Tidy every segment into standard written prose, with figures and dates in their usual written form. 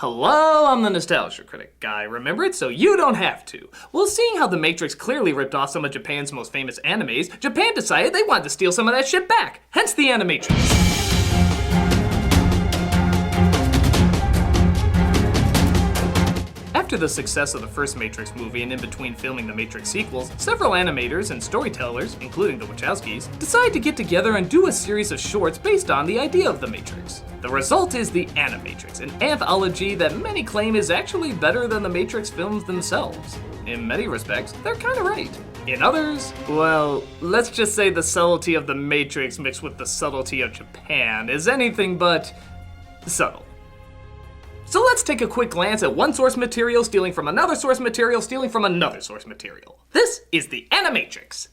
Hello, I'm the Nostalgia Critic guy. Remember it so you don't have to. Well, seeing how The Matrix clearly ripped off some of Japan's most famous animes, Japan decided they wanted to steal some of that shit back. Hence the Animatrix. After the success of the first Matrix movie and in between filming the Matrix sequels, several animators and storytellers, including the Wachowskis, decided to get together and do a series of shorts based on the idea of the Matrix. The result is the Animatrix, an anthology that many claim is actually better than the Matrix films themselves. In many respects, they're kinda right. In others, well, let's just say the subtlety of the Matrix mixed with the subtlety of Japan is anything but subtle. So let's take a quick glance at one source material stealing from another source material stealing from another source material. This is the Animatrix.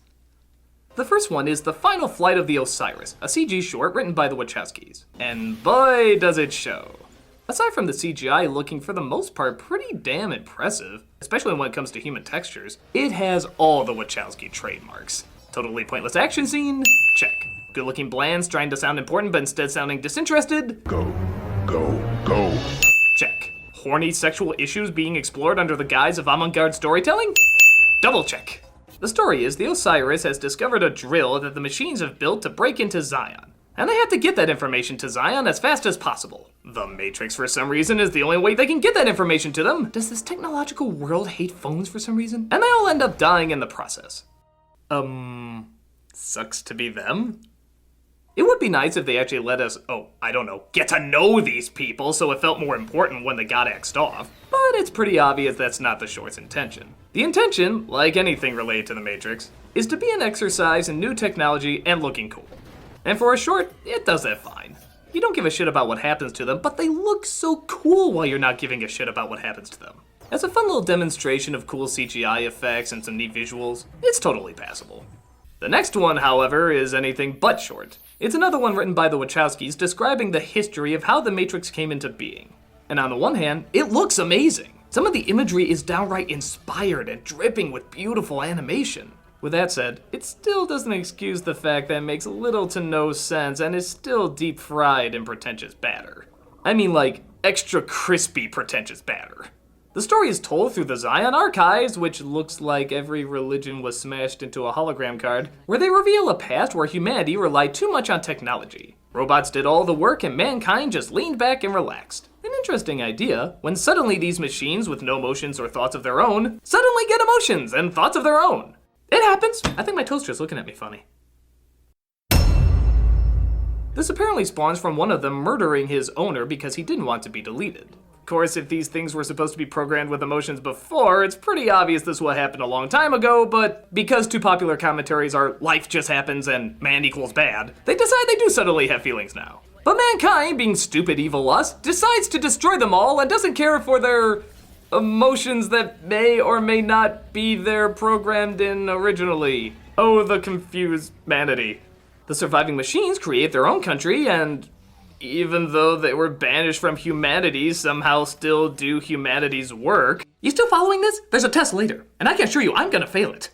The first one is The Final Flight of the Osiris, a CG short written by the Wachowskis. And boy does it show. Aside from the CGI looking for the most part pretty damn impressive, especially when it comes to human textures, it has all the Wachowski trademarks. Totally pointless action scene? Check. Good looking blands trying to sound important but instead sounding disinterested? Go. Check. Horny sexual issues being explored under the guise of avant-garde storytelling? Double check. The story is the Osiris has discovered a drill that the machines have built to break into Zion, and they have to get that information to Zion as fast as possible. The Matrix, for some reason, is the only way they can get that information to them. Does this technological world hate phones for some reason? And they all end up dying in the process. Sucks to be them? It would be nice if they actually let us, get to know these people so it felt more important when they got axed off. But it's pretty obvious that's not the short's intention. The intention, like anything related to the Matrix, is to be an exercise in new technology and looking cool. And for a short, it does that fine. You don't give a shit about what happens to them, but they look so cool while you're not giving a shit about what happens to them. As a fun little demonstration of cool CGI effects and some neat visuals, it's totally passable. The next one, however, is anything but short. It's another one written by the Wachowskis describing the history of how the Matrix came into being. And on the one hand, it looks amazing. Some of the imagery is downright inspired and dripping with beautiful animation. With that said, it still doesn't excuse the fact that it makes little to no sense and is still deep fried in pretentious batter. I mean like extra crispy pretentious batter. The story is told through the Zion Archives, which looks like every religion was smashed into a hologram card, where they reveal a past where humanity relied too much on technology. Robots did all the work and mankind just leaned back and relaxed. An interesting idea, when suddenly these machines with no emotions or thoughts of their own, suddenly get emotions and thoughts of their own. It happens. I think my toaster's looking at me funny. This apparently spawns from one of them murdering his owner because he didn't want to be deleted. Of course, if these things were supposed to be programmed with emotions before, it's pretty obvious this would happen a long time ago, but because two popular commentaries are life just happens and man equals bad, they decide they do suddenly have feelings now. But mankind, being stupid evil us, decides to destroy them all and doesn't care for their emotions that may or may not be there programmed in originally. Oh, the confused manity. The surviving machines create their own country and even though they were banished from humanity, somehow still do humanity's work. You still following this? There's a test later, and I can assure you I'm gonna fail it.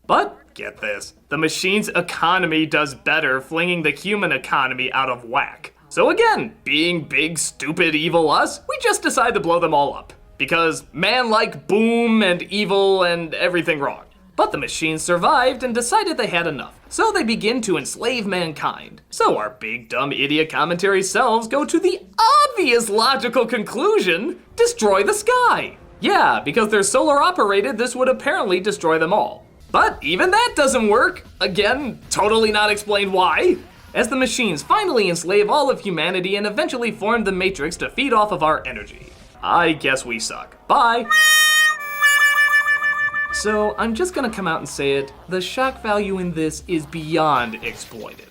But, get this, the machine's economy does better, flinging the human economy out of whack. So again, being big, stupid, evil us, we just decide to blow them all up. Because man like boom and evil and everything wrong. But the machines survived and decided they had enough, so they begin to enslave mankind. So our big dumb idiot commentary selves go to the obvious logical conclusion, destroy the sky. Yeah, because they're solar operated, this would apparently destroy them all. But even that doesn't work. Again, totally not explained why. As the machines finally enslave all of humanity and eventually form the Matrix to feed off of our energy. I guess we suck. Bye. So I'm just gonna come out and say it, the shock value in this is beyond exploitive.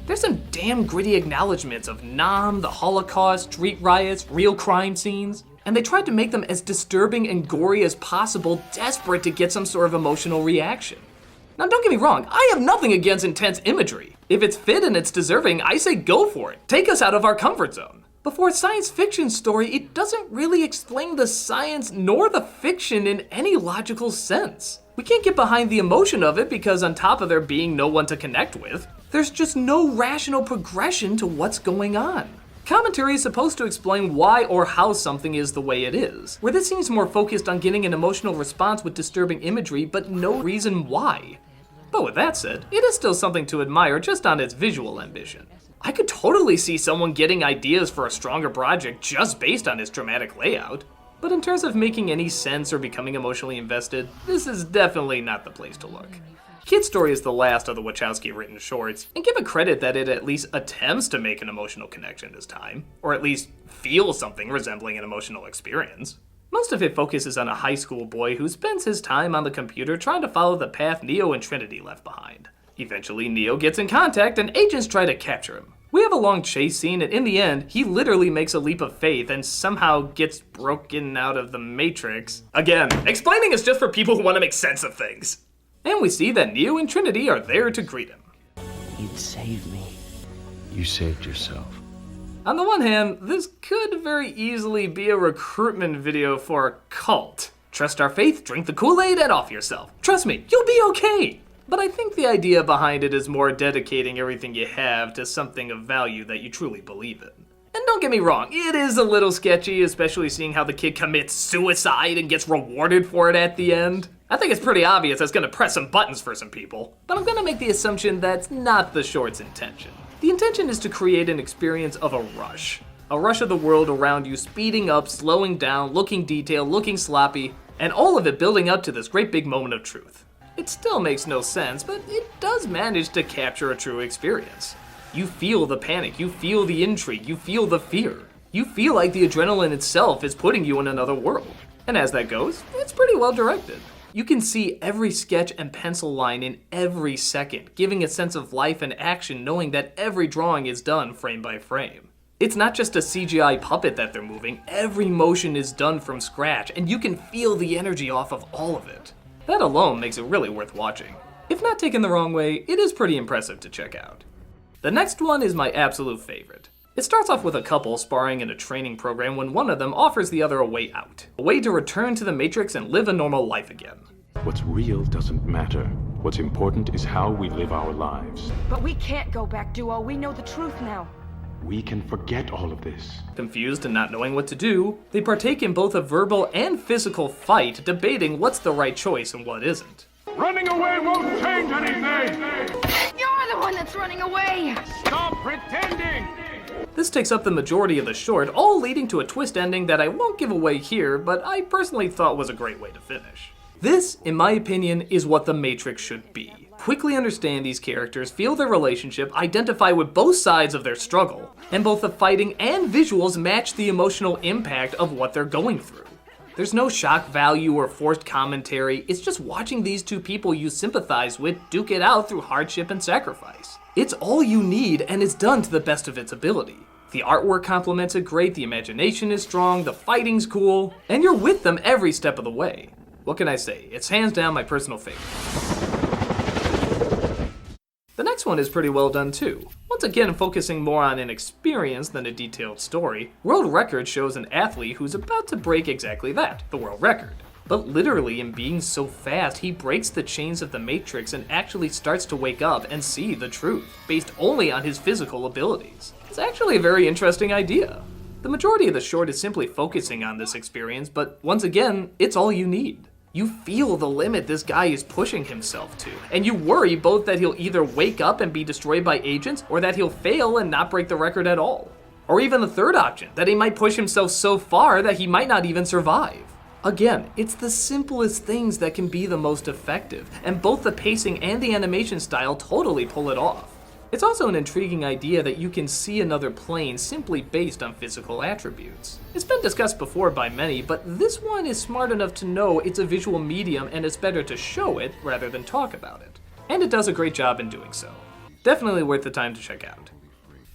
There's some damn gritty acknowledgements of Nam, the Holocaust, street riots, real crime scenes, and they tried to make them as disturbing and gory as possible, desperate to get some sort of emotional reaction. Now don't get me wrong, I have nothing against intense imagery. If it's fit and it's deserving, I say go for it. Take us out of our comfort zone. But for a science fiction story, it doesn't really explain the science nor the fiction in any logical sense. We can't get behind the emotion of it because on top of there being no one to connect with, there's just no rational progression to what's going on. Commentary is supposed to explain why or how something is the way it is, where this seems more focused on getting an emotional response with disturbing imagery, but no reason why. But with that said, it is still something to admire just on its visual ambition. I could totally see someone getting ideas for a stronger project just based on its dramatic layout, but in terms of making any sense or becoming emotionally invested, this is definitely not the place to look. Kid Story is the last of the Wachowski-written shorts, and give it credit that it at least attempts to make an emotional connection this time, or at least feel something resembling an emotional experience. Most of it focuses on a high school boy who spends his time on the computer trying to follow the path Neo and Trinity left behind. Eventually, Neo gets in contact and agents try to capture him. We have a long chase scene, and in the end, he literally makes a leap of faith and somehow gets broken out of the Matrix. Again, explaining is just for people who want to make sense of things. And we see that Neo and Trinity are there to greet him. You'd save me. You saved yourself. On the one hand, this could very easily be a recruitment video for a cult. Trust our faith, drink the Kool-Aid, and off yourself. Trust me, you'll be okay. But I think the idea behind it is more dedicating everything you have to something of value that you truly believe in. And don't get me wrong, it is a little sketchy, especially seeing how the kid commits suicide and gets rewarded for it at the end. I think it's pretty obvious that's gonna press some buttons for some people, but I'm gonna make the assumption that's not the short's intention. The intention is to create an experience of a rush. A rush of the world around you speeding up, slowing down, looking detailed, looking sloppy, and all of it building up to this great big moment of truth. It still makes no sense, but it does manage to capture a true experience. You feel the panic, you feel the intrigue, you feel the fear. You feel like the adrenaline itself is putting you in another world. And as that goes, it's pretty well directed. You can see every sketch and pencil line in every second, giving a sense of life and action knowing that every drawing is done frame by frame. It's not just a CGI puppet that they're moving, every motion is done from scratch, and you can feel the energy off of all of it. That alone makes it really worth watching. If not taken the wrong way, it is pretty impressive to check out. The next one is my absolute favorite. It starts off with a couple sparring in a training program when one of them offers the other a way out. A way to return to the Matrix and live a normal life again. What's real doesn't matter. What's important is how we live our lives. But we can't go back, Duo. We know the truth now. We can forget all of this. Confused and not knowing what to do, they partake in both a verbal and physical fight, debating what's the right choice and what isn't. Running away won't change anything! You're the one that's running away! Stop pretending! This takes up the majority of the short, all leading to a twist ending that I won't give away here, but I personally thought was a great way to finish. This, in my opinion, is what The Matrix should be. Quickly understand these characters, feel their relationship, identify with both sides of their struggle, and both the fighting and visuals match the emotional impact of what they're going through. There's no shock value or forced commentary, it's just watching these two people you sympathize with duke it out through hardship and sacrifice. It's all you need, and it's done to the best of its ability. The artwork complements it great, the imagination is strong, the fighting's cool, and you're with them every step of the way. What can I say? It's hands down my personal favorite. The next one is pretty well done too. Once again, focusing more on an experience than a detailed story, World Record shows an athlete who's about to break exactly that, the world record. But literally, in being so fast, he breaks the chains of the Matrix and actually starts to wake up and see the truth, based only on his physical abilities. It's actually a very interesting idea. The majority of the short is simply focusing on this experience, but once again, it's all you need. You feel the limit this guy is pushing himself to, and you worry both that he'll either wake up and be destroyed by agents, or that he'll fail and not break the record at all. Or even the third option, that he might push himself so far that he might not even survive. Again, it's the simplest things that can be the most effective, and both the pacing and the animation style totally pull it off. It's also an intriguing idea that you can see another plane simply based on physical attributes. It's been discussed before by many, but this one is smart enough to know it's a visual medium and it's better to show it rather than talk about it. And it does a great job in doing so. Definitely worth the time to check out.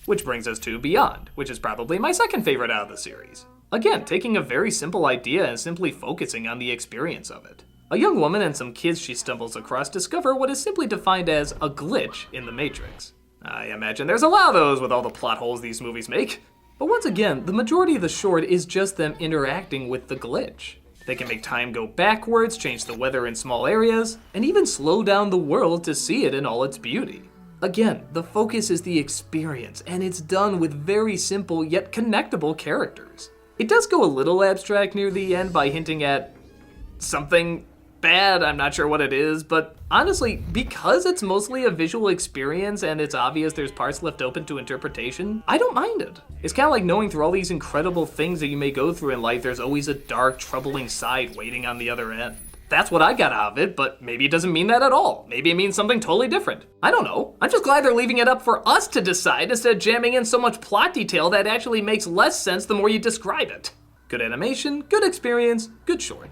Which brings us to Beyond, which is probably my second favorite out of the series. Again, taking a very simple idea and simply focusing on the experience of it. A young woman and some kids she stumbles across discover what is simply defined as a glitch in the Matrix. I imagine there's a lot of those with all the plot holes these movies make. But once again, the majority of the short is just them interacting with the glitch. They can make time go backwards, change the weather in small areas, and even slow down the world to see it in all its beauty. Again, the focus is the experience, and it's done with very simple yet connectable characters. It does go a little abstract near the end by hinting at something bad, I'm not sure what it is, but honestly, because it's mostly a visual experience and it's obvious there's parts left open to interpretation, I don't mind it. It's kind of like knowing through all these incredible things that you may go through in life, there's always a dark, troubling side waiting on the other end. That's what I got out of it, but maybe it doesn't mean that at all. Maybe it means something totally different. I don't know. I'm just glad they're leaving it up for us to decide instead of jamming in so much plot detail that actually makes less sense the more you describe it. Good animation, good experience, good short.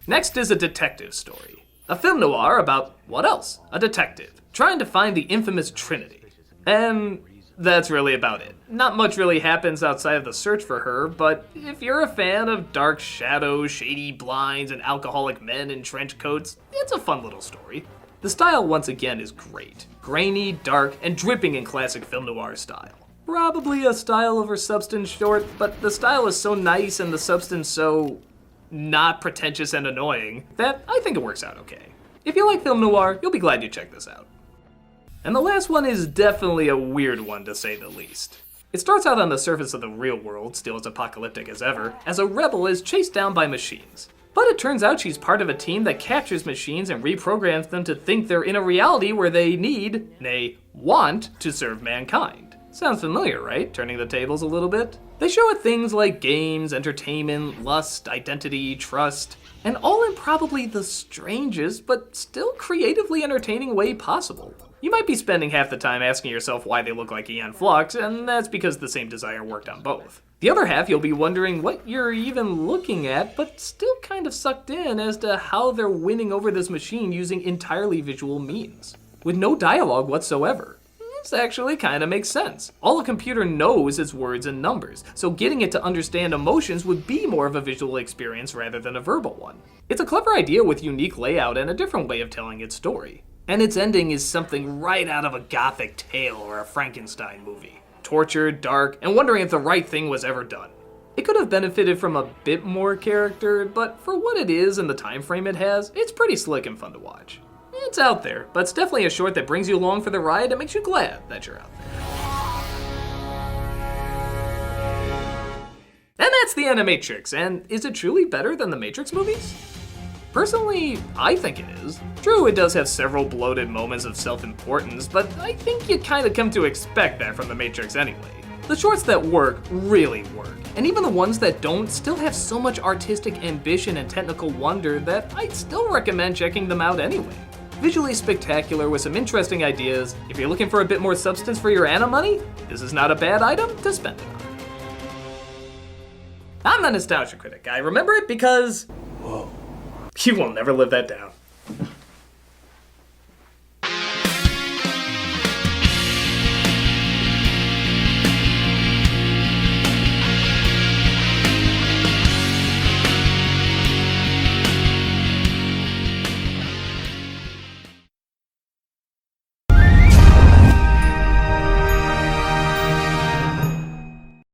Next is a detective story. A film noir about, what else? A detective, trying to find the infamous Trinity. And that's really about it. Not much really happens outside of the search for her, but if you're a fan of dark shadows, shady blinds, and alcoholic men in trench coats, it's a fun little story. The style, once again, is great. Grainy, dark, and dripping in classic film noir style. Probably a style over substance short, but the style is so nice and the substance so not pretentious and annoying that I think it works out okay. If you like film noir, you'll be glad you checked this out. And the last one is definitely a weird one to say the least. It starts out on the surface of the real world, still as apocalyptic as ever, as a rebel is chased down by machines. But it turns out she's part of a team that captures machines and reprograms them to think they're in a reality where they need, nay, want, to serve mankind. Sounds familiar, right? Turning the tables a little bit. They show it things like games, entertainment, lust, identity, trust, and all in probably the strangest but still creatively entertaining way possible. You might be spending half the time asking yourself why they look like Aeon Flux, and that's because the same designer worked on both. The other half, you'll be wondering what you're even looking at, but still kind of sucked in as to how they're winning over this machine using entirely visual means, with no dialogue whatsoever. This actually kind of makes sense. All a computer knows is words and numbers, so getting it to understand emotions would be more of a visual experience rather than a verbal one. It's a clever idea with unique layout and a different way of telling its story. And its ending is something right out of a gothic tale or a Frankenstein movie. Tortured, dark, and wondering if the right thing was ever done. It could have benefited from a bit more character, but for what it is and the time frame it has, it's pretty slick and fun to watch. It's out there, but it's definitely a short that brings you along for the ride and makes you glad that you're out there. And that's the Animatrix, and is it truly better than the Matrix movies? Personally, I think it is. True, it does have several bloated moments of self-importance, but I think you kind of come to expect that from the Matrix anyway. The shorts that work really work, and even the ones that don't still have so much artistic ambition and technical wonder that I'd still recommend checking them out anyway. Visually spectacular with some interesting ideas. If you're looking for a bit more substance for your Anna money, this is not a bad item to spend it on. I'm the Nostalgia Critic. I remember it because... whoa. You will never live that down.